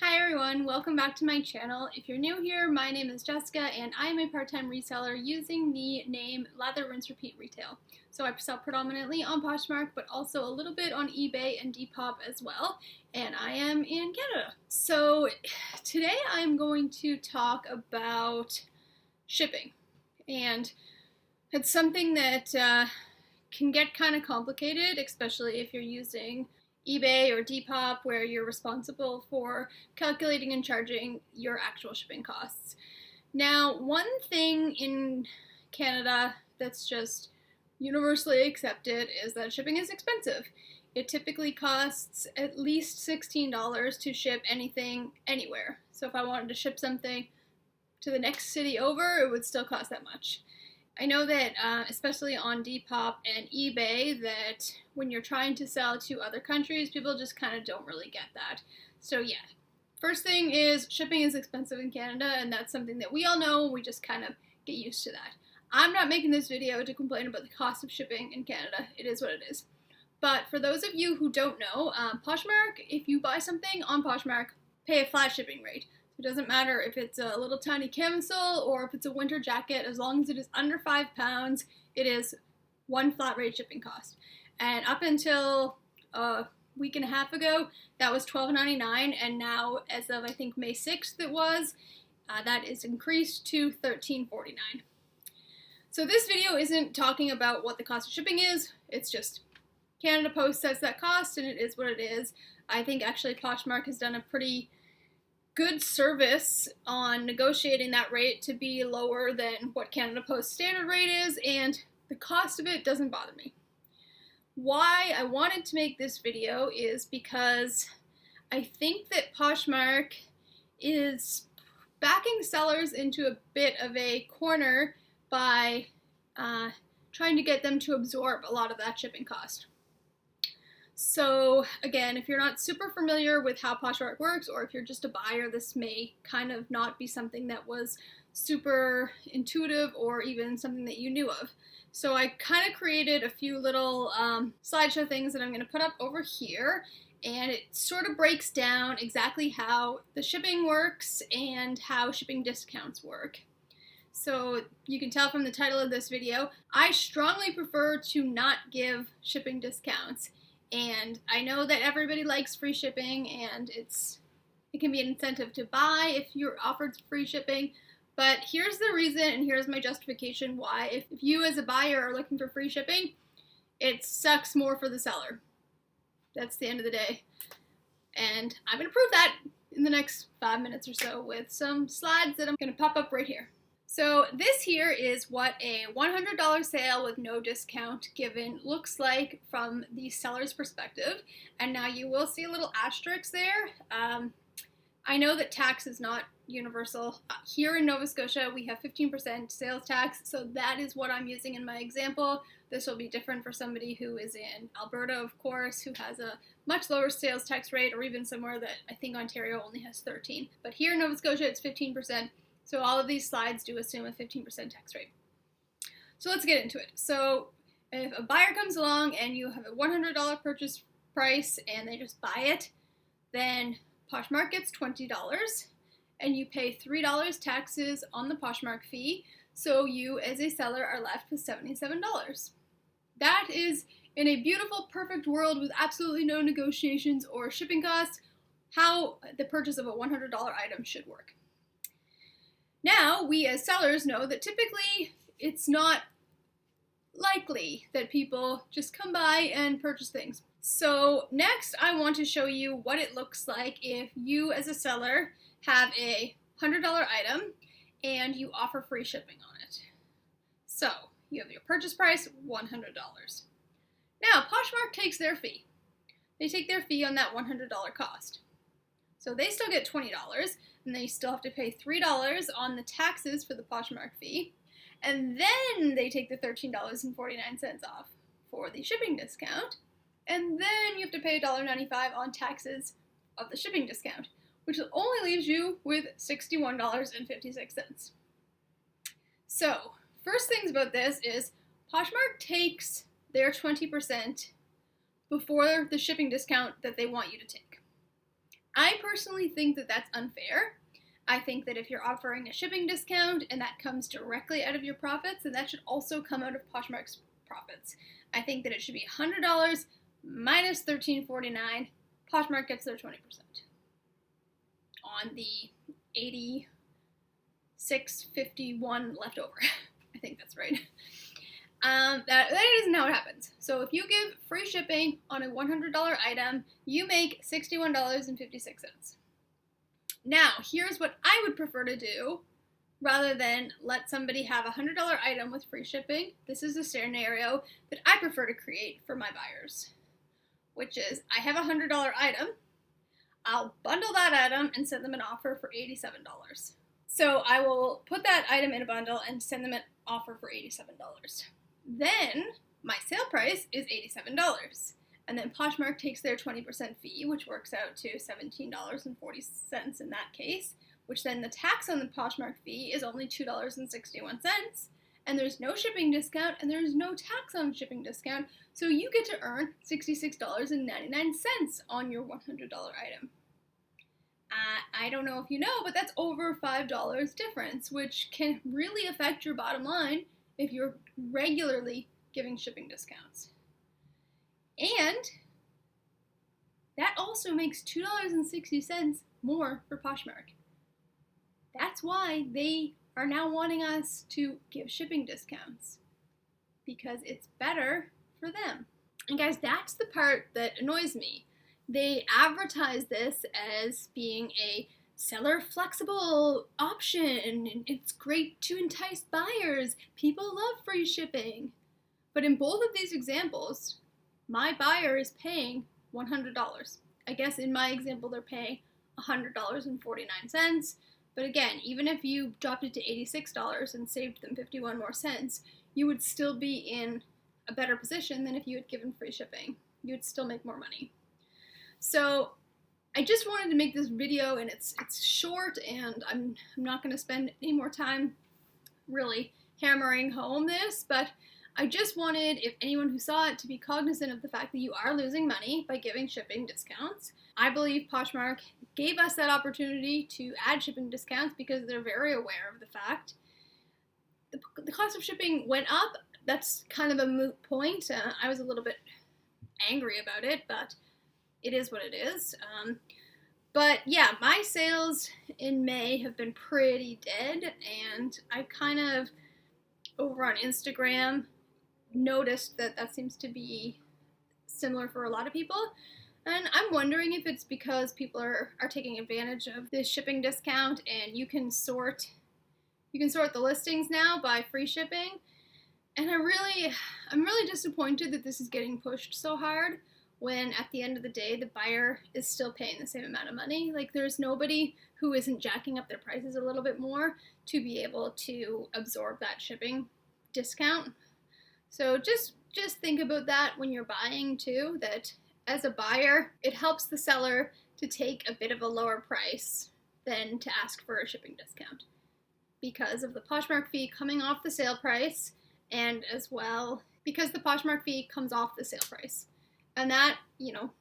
Hi everyone, welcome back to my channel. If you're new here, my name is Jessica and I'm a part-time reseller using the name Lather Rinse Repeat Retail. So I sell predominantly on Poshmark, but also a little bit on eBay and Depop as well, and I am in Canada. So today I'm going to talk about shipping, and it's something that can get kind of complicated, especially if you're using eBay or Depop, where you're responsible for calculating and charging your actual shipping costs. Now, one thing in Canada that's just universally accepted is that shipping is expensive. It typically costs at least $16 to ship anything anywhere. So if I wanted to ship something to the next city over, it would still cost that much. I know that especially on Depop and eBay, that when you're trying to sell to other countries, people just kind of don't really get that. So yeah, first thing is shipping is expensive in Canada, and that's something that we all know. We just kind of get used to that. I'm not making this video to complain about the cost of shipping in Canada. It is what it is. But for those of you who don't know, Poshmark, if you buy something on Poshmark, pay a flat shipping rate. It doesn't matter if it's a little tiny camisole or if it's a winter jacket. As long as it is under 5 pounds, it is one flat rate shipping cost. And up until a week and a half ago, that was $12.99, and now, as of I think May 6th that is increased to $13.49. So this video isn't talking about what the cost of shipping is. It's just Canada Post sets that cost, and it is what it is. I think actually Poshmark has done a pretty good service on negotiating that rate to be lower than what Canada Post standard rate is, and the cost of it doesn't bother me. Why I wanted to make this video is because I think that Poshmark is backing sellers into a bit of a corner by trying to get them to absorb a lot of that shipping cost. So again, if you're not super familiar with how Poshmark works, or if you're just a buyer, this may kind of not be something that was super intuitive or even something that you knew of. So I kind of created a few little slideshow things that I'm going to put up over here, and it sort of breaks down exactly how the shipping works and how shipping discounts work. So you can tell from the title of this video, I strongly prefer to not give shipping discounts. And I know that everybody likes free shipping, and it can be an incentive to buy if you're offered free shipping. But here's the reason, and here's my justification why. If you as a buyer are looking for free shipping, it sucks more for the seller. That's the end of the day. And I'm going to prove that in the next 5 minutes or so with some slides that I'm going to pop up right here. So this here is what a $100 sale with no discount given looks like from the seller's perspective. And now you will see a little asterisk there. I know that tax is not universal. Here in Nova Scotia, we have 15% sales tax, so that is what I'm using in my example. This will be different for somebody who is in Alberta, of course, who has a much lower sales tax rate, or even somewhere that I think Ontario only has 13. But here in Nova Scotia, it's 15%. So all of these slides do assume a 15% tax rate. So let's get into it. So if a buyer comes along and you have a $100 purchase price and they just buy it, then Poshmark gets $20 and you pay $3 taxes on the Poshmark fee. So you as a seller are left with $77. That is, in a beautiful, perfect world with absolutely no negotiations or shipping costs, how the purchase of a $100 item should work. Now, we as sellers know that typically it's not likely that people just come by and purchase things. So next, I want to show you what it looks like if you as a seller have a $100 item and you offer free shipping on it. So you have your purchase price, $100. Now, Poshmark takes their fee. They take their fee on that $100 cost. So they still get $20, and they still have to pay $3 on the taxes for the Poshmark fee, and then they take the $13.49 off for the shipping discount, and then you have to pay $1.95 on taxes of the shipping discount, which only leaves you with $61.56. So, first things about this is Poshmark takes their 20% before the shipping discount that they want you to take. I personally think that that's unfair. I think that if you're offering a shipping discount and that comes directly out of your profits, then that should also come out of Poshmark's profits. I think that it should be $100 minus $13.49. Poshmark gets their 20% on the $86.51 left over. I think that's right. That isn't how it happens. So if you give free shipping on a $100 item, you make $61.56. Now, here's what I would prefer to do rather than let somebody have a $100 item with free shipping. This is a scenario that I prefer to create for my buyers, which is I have a $100 item. I'll bundle that item and send them an offer for $87. So I will put that item in a bundle and send them an offer for $87. Then my sale price is $87. And then Poshmark takes their 20% fee, which works out to $17.40 in that case, which then the tax on the Poshmark fee is only $2.61. And there's no shipping discount, and there's no tax on shipping discount, so you get to earn $66.99 on your $100 item. I don't know if you know, but that's over $5 difference, which can really affect your bottom line if you're regularly giving shipping discounts. And that also makes $2.60 more for Poshmark. That's why they are now wanting us to give shipping discounts, because it's better for them. And guys, that's the part that annoys me. They advertise this as being a seller flexible option, and it's great to entice buyers. People love free shipping. But in both of these examples, my buyer is paying $100. I guess in my example, they're paying $100.49. But again, even if you dropped it to $86 and saved them 51 more cents, you would still be in a better position than if you had given free shipping. You would still make more money. So I just wanted to make this video, and it's short, and I'm not going to spend any more time really hammering home this, but I just wanted, if anyone who saw it, to be cognizant of the fact that you are losing money by giving shipping discounts. I believe Poshmark gave us that opportunity to add shipping discounts because they're very aware of the fact. The cost of shipping went up. That's kind of a moot point. I was a little bit angry about it, but it is what it is. But yeah, my sales in May have been pretty dead, and I kind of, over on Instagram, noticed that seems to be similar for a lot of people. And I'm wondering if it's because people are taking advantage of this shipping discount, and you can sort the listings now by free shipping. And I'm really disappointed that this is getting pushed so hard, when at the end of the day, the buyer is still paying the same amount of money. Like, there's nobody who isn't jacking up their prices a little bit more to be able to absorb that shipping discount. So just think about that when you're buying too, that as a buyer, it helps the seller to take a bit of a lower price than to ask for a shipping discount, because of the Poshmark fee coming off the sale price, and as well because the Poshmark fee comes off the sale price. And that, no,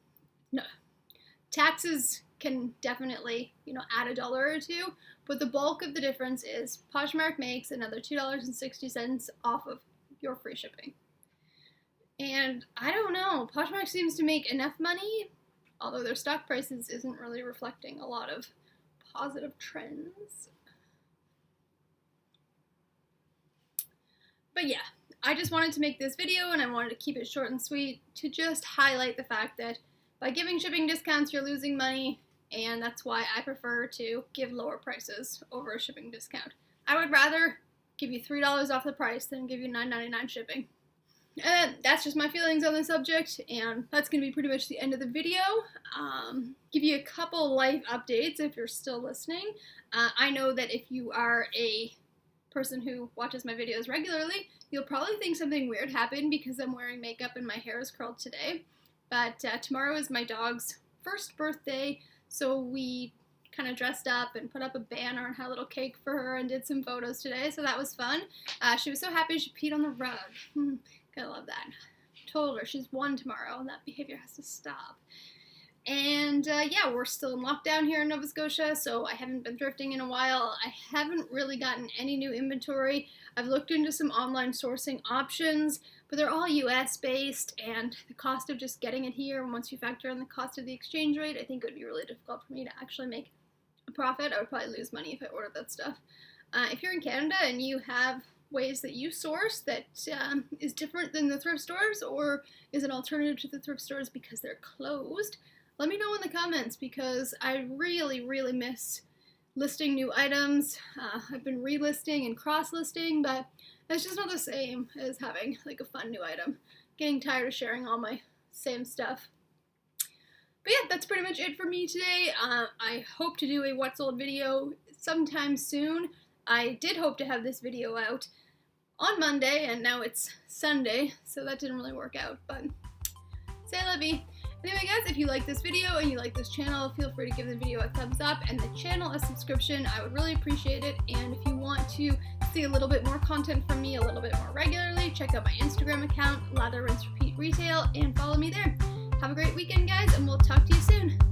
taxes can definitely, add $1 or $2, but the bulk of the difference is Poshmark makes another $2.60 off of your free shipping. And I don't know, Poshmark seems to make enough money, although their stock prices isn't really reflecting a lot of positive trends. But yeah, I just wanted to make this video, and I wanted to keep it short and sweet to just highlight the fact that by giving shipping discounts, you're losing money, and that's why I prefer to give lower prices over a shipping discount. I would rather give you $3 off the price than give you $9.99 shipping. And that's just my feelings on the subject, and that's going to be pretty much the end of the video. Give you a couple life updates if you're still listening. I know that if you are a person who watches my videos regularly, you'll probably think something weird happened because I'm wearing makeup and my hair is curled today. But tomorrow is my dog's first birthday, so we kind of dressed up and put up a banner and had a little cake for her and did some photos today, so that was fun. She was so happy she peed on the rug. Gotta love that. Told her she's 1 tomorrow and that behavior has to stop. And yeah, we're still in lockdown here in Nova Scotia, so I haven't been thrifting in a while. I haven't really gotten any new inventory. I've looked into some online sourcing options, but they're all US based, and the cost of just getting it here, once you factor in the cost of the exchange rate, I think it would be really difficult for me to actually make a profit. I would probably lose money if I ordered that stuff. If you're in Canada and you have ways that you source that is different than the thrift stores, or is an alternative to the thrift stores because they're closed, let me know in the comments, because I really, really miss listing new items. I've been relisting and cross-listing, but it's just not the same as having like a fun new item. Getting tired of sharing all my same stuff. But yeah, that's pretty much it for me today. I hope to do a what's old video sometime soon. I did hope to have this video out on Monday, and now it's Sunday, so that didn't really work out, but c'est la vie. Anyway guys, if you like this video and you like this channel, feel free to give the video a thumbs up and the channel a subscription. I would really appreciate it. And if you want to see a little bit more content from me a little bit more regularly, check out my Instagram account, Lather Rinse Repeat Retail, and follow me there. Have a great weekend guys, and we'll talk to you soon.